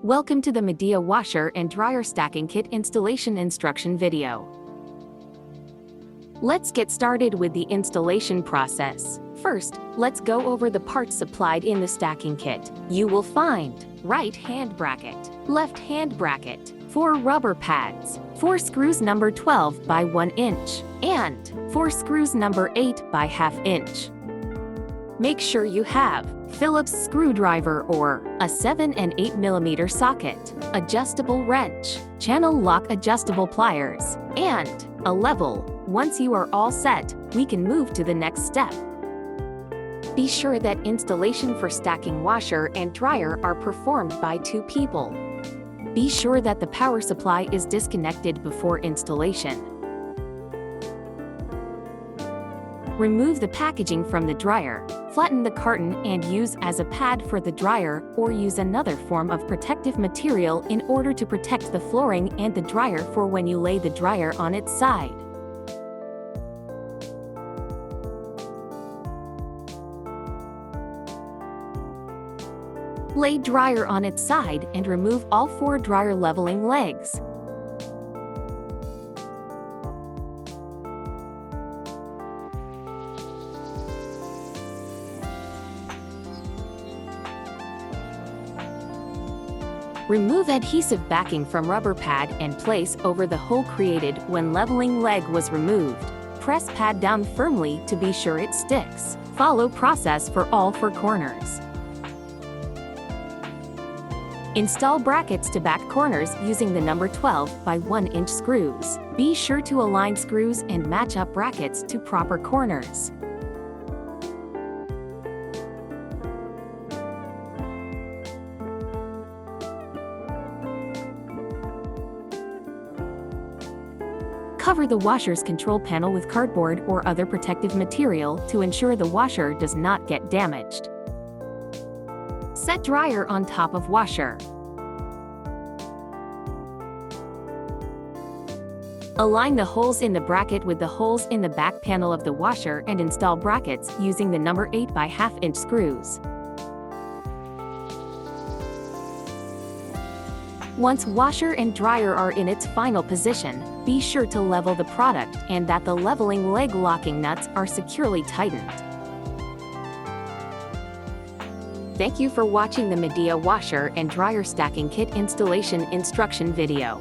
Welcome to the Midea washer and dryer stacking kit installation instruction video. Let's get started with the installation process. First, let's go over the parts supplied in the stacking kit. You will find right hand bracket, left hand bracket, 4 rubber pads, 4 screws number 12 by 1 inch, and 4 screws number 8 by ½ inch. Make sure you have Phillips screwdriver or a 7 and 8 mm socket, adjustable wrench, channel lock adjustable pliers, and a level. Once you are all set, we can move to the next step. Be sure that installation for stacking washer and dryer are performed by 2 people. Be sure that the power supply is disconnected before installation. Remove the packaging from the dryer, flatten the carton and use as a pad for the dryer, or use another form of protective material in order to protect the flooring and the dryer for when you lay the dryer on its side. Lay dryer on its side and remove all 4 dryer leveling legs. Remove adhesive backing from rubber pad and place over the hole created when leveling leg was removed. Press pad down firmly to be sure it sticks. Follow process for all 4 corners. Install brackets to back corners using the number 12 by 1 inch screws. Be sure to align screws and match up brackets to proper corners. Cover the washer's control panel with cardboard or other protective material to ensure the washer does not get damaged. Set dryer on top of washer. Align the holes in the bracket with the holes in the back panel of the washer and install brackets using the number 8 by ½ inch screws. Once washer and dryer are in its final position, be sure to level the product and that the leveling leg locking nuts are securely tightened. Thank you for watching the Midea washer and dryer stacking kit installation instruction video.